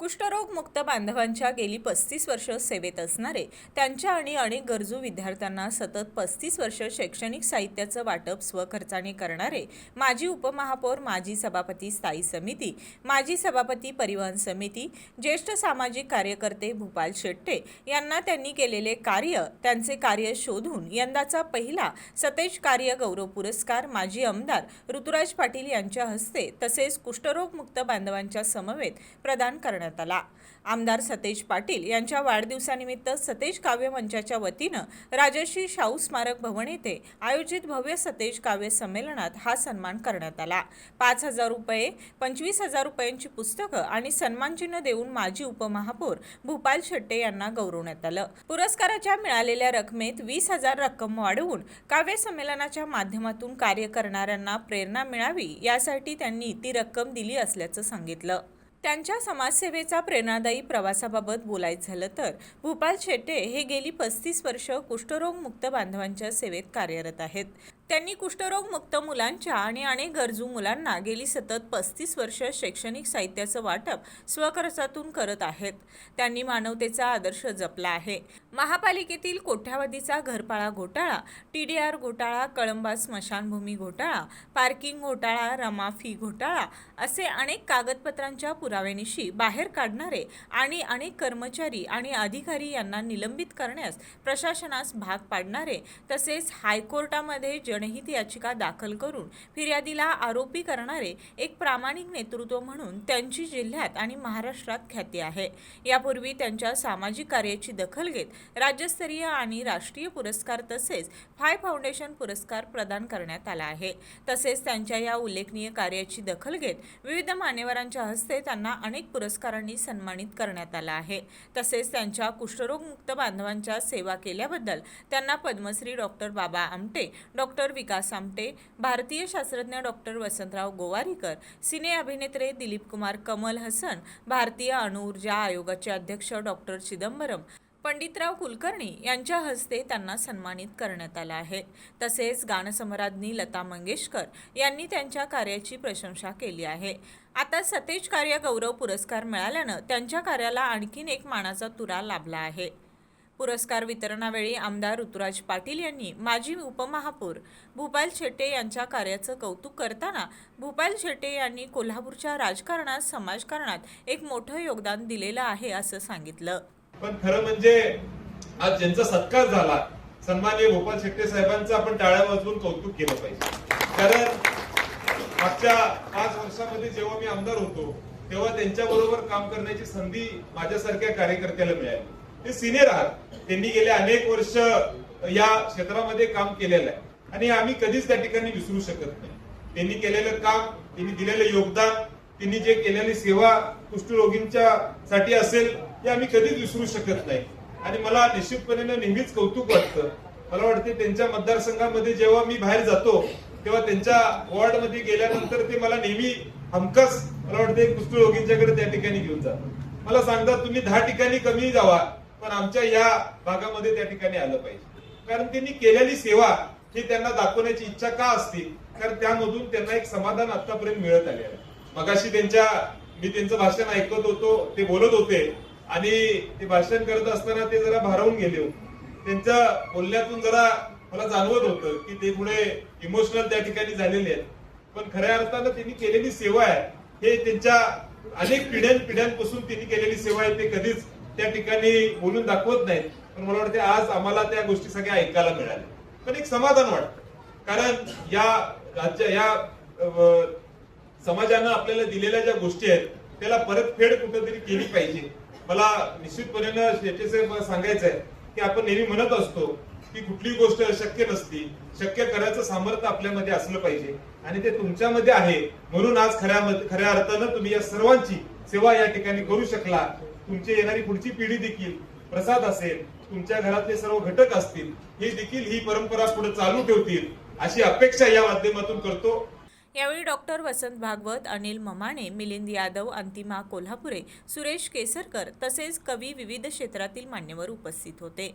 कुष्ठरोग मुक्त बांधवांच्या गेली 35 वर्ष सेवेत असणारे त्यांच्या आणि अनेक गरजू विद्यार्थ्यांना सतत 35 वर्ष शैक्षणिक साहित्याचं वाटप स्वखर्चाने करणारे माजी उपमहापौर, माजी सभापती स्थायी समिती, माजी सभापती परिवहन समिती, ज्येष्ठ सामाजिक कार्यकर्ते भूपाल शेट्टे यांना त्यांनी केलेले कार्य, त्यांचे कार्य शोधून यंदाचा पहिला सतेज कार्य गौरव पुरस्कार माजी आमदार ऋतुराज पाटील यांच्या हस्ते तसेच कुष्ठरोग मुक्त बांधवांच्या समवेत प्रदान करण्यात आला। आमदार सतेज पाटील यांच्या वाढदिवसानिमित्त सतेज काव्य मंचाच्या वतीनं राजश्री शाहू स्मारक भवन येथे आयोजित भव्य सतेज काव्य संमेलनात हा सन्मान करण्यात आला। 5,000 रुपये, 25,000 रुपयांची पुस्तकं आणि सन्मानचिन्ह देऊन माजी उपमहापौर भूपाल शेट्टे यांना गौरवण्यात आलं। पुरस्काराच्या मिळालेल्या रकमेत 20,000 रक्कम वाढवून काव्य संमेलनाच्या माध्यमातून कार्य करणाऱ्यांना प्रेरणा मिळावी यासाठी त्यांनी ती रक्कम दिली असल्याचं सांगितलं। त्यांच्या समाजसेवेचा प्रेरणादायी प्रवासाबाबत बोलायचं झालं तर भूपाल शेट्टे हे गेली 35 वर्ष कुष्ठरोग मुक्त बांधवांच्या सेवेत कार्यरत आहेत। त्यांनी कुष्ठरोग मुक्त मुलांच्या आणि अनेक गरजू मुलांना गेली सतत 35 वर्ष शैक्षणिक साहित्याचं वाटप स्वखर्चातून करत आहेत। त्यांनी मानवतेचा आदर्श जपला आहे। महापालिकेतील कोट्यावधीचा घरपाळा घोटाळा, TDR घोटाळा, कळंबा स्मशानभूमी घोटाळा, पार्किंग घोटाळा, रमा फी घोटाळा असे अनेक कागदपत्रांच्या पुराव्यानिशी बाहेर काढणारे आणि अनेक कर्मचारी आणि अधिकारी यांना निलंबित करण्यास प्रशासनास भाग पाडणारे, तसेच हायकोर्टामध्ये जनहित याचिका दाखल करून फिर्यादीला आरोपी करणारे एक प्रामाणिक नेतृत्व म्हणून त्यांची जिल्ह्यात आणि महाराष्ट्रात ख्याती आहे। यापूर्वी त्यांच्या सामाजिक कार्याची दखल घेत राज्यस्तरीय आणि राष्ट्रीय पुरस्कार तसेच फाय फाउंडेशन पुरस्कार प्रदान करण्यात आला आहे। तसेच त्यांच्या या उल्लेखनीय कार्याची दखल घेत विविध मान्यवरांच्या हस्ते त्यांना अनेक पुरस्कारांनी सन्मानित करण्यात आला आहे। तसेच त्यांच्या कुष्ठरोग मुक्त बांधवांच्या सेवा केल्याबद्दल त्यांना पद्मश्री डॉक्टर बाबा आमटे, डॉक्टर विकास आमटे, भारतीय शास्त्रज्ञ डॉक्टर वसंतराव गोवारीकर, सिने अभिनेते दिलीप कुमार कमल हसन, भारतीय अणुऊर्जा आयोगाचे अध्यक्ष डॉक्टर चिदंबरम, पंडितराव कुलकर्णी यांच्या हस्ते त्यांना सन्मानित करण्यात आला आहे। तसेच गानसम्राज्ञी लता मंगेशकर यांनी त्यांच्या कार्याची प्रशंसा केली आहे। आता सतेज कार्य गौरव पुरस्कार मिळाल्यानं त्यांच्या कार्याला आणखीन एक मानाचा तुरा लाभला आहे। पुरस्कार वितरणावेळी आमदार ऋतुराज पाटील यांनी माजी उपमहापौर भूपाल शेट्टे यांच्या कार्याचं कौतुक करताना भूपाल शेट्टे यांनी कोल्हापूरच्या राजकारणात, समाजकारणात एक मोठं योगदान दिलेलं आहे असं सांगितलं। पण खरं म्हणजे आज ज्यांचा सत्कार झाला, सन्माननीय भूपाल शेट्टे साहेबांचं आपण टाळ्या वाजवून कौतुक केलं पाहिजे। कारण मागच्या 5 वर्षांमध्ये जेव्हा मी आमदार होतो तेव्हा त्यांच्याबरोबर काम करण्याची संधी माझ्यासारख्या कार्यकर्त्याला मिळाली। ते सिनियर आहात, त्यांनी गेले अनेक वर्ष या क्षेत्रामध्ये काम केलेलं आहे आणि आम्ही कधीच त्या ठिकाणी विसरू शकत नाही। त्यांनी केलेलं काम, त्यांनी दिलेलं योगदान, त्यांनी जे केलेली सेवा कुष्ठरोगींच्या साठी असेल हे आम्ही कधीच विसरू शकत नाही। आणि मला निश्चितपणे नेहमीच कौतुक वाटतं। मला वाटते त्यांच्या मतदारसंघामध्ये जेव्हा मी बाहेर जातो तेव्हा त्यांच्या वॉर्डमध्ये गेल्यानंतर ते मला नेहमी हमखास मला वाटते कुष्ठरोगींच्याकडे त्या ठिकाणी घेऊन जातात। मला सांगतात तुम्ही 10 ठिकाणी कमी जावा पण आमच्या या भागामध्ये त्या ठिकाणी आलं पाहिजे। कारण त्यांनी केलेली सेवा ही त्यांना दाखवण्याची इच्छा का असते, कारण त्यामधून त्यांना एक समाधान आतापर्यंत मिळत आले आहे। मगाशी मी त्यांचं भाषण ऐकत होतो, ते बोलत होते आणि ते भाषण करत असताना ते जरा भारावून गेले होते। त्यांच्या बोलण्यातून जरा मला जाणवत होतं की ते थोडे इमोशनल त्या ठिकाणी झालेले आहेत। पण खऱ्या अर्थानं त्यांनी केलेली सेवा आहे हे त्यांच्या अनेक पिढ्यांपासून त्यांनी केलेली सेवा आहे, ते कधीच त्या ठिकाणी बोलून दाखवत नाहीत। पण मला वाटते आज आम्हाला त्या गोष्टी सगळ्या ऐकायला मिळाल्या, पण एक समाधान वाटतं। कारण या समाजानं आपल्याला दिलेल्या ज्या गोष्टी आहेत त्याला परतफेड कुठेतरी केली पाहिजे। मला निश्चितपणे शेट्टे साहेब सांगायचं आहे की आपण नेहमी म्हणत असतो की कुठली गोष्ट शक्य नसती, शक्य करायचं सामर्थ्य आपल्यामध्ये असलं पाहिजे आणि ते तुमच्यामध्ये आहे। म्हणून आज खऱ्या अर्थानं तुम्ही या सर्वांची सेवा या ठिकाणी करू शकला। तुमची येणारी पुढची पिढी देखील प्रसाद असेल, तुमच्या घरातले सर्व घटक असतील, हे देखील ही परंपरा पुढे चालू ठेवतील अशी अपेक्षा या माध्यमातून करतो। यावेळी डॉक्टर वसंत भागवत, अनिल ममाणे, मिलिंद यादव, अंतिमा कोल्हापुरे, सुरेश केसरकर तसेच कवी, विविध क्षेत्रातील मान्यवर उपस्थित होते।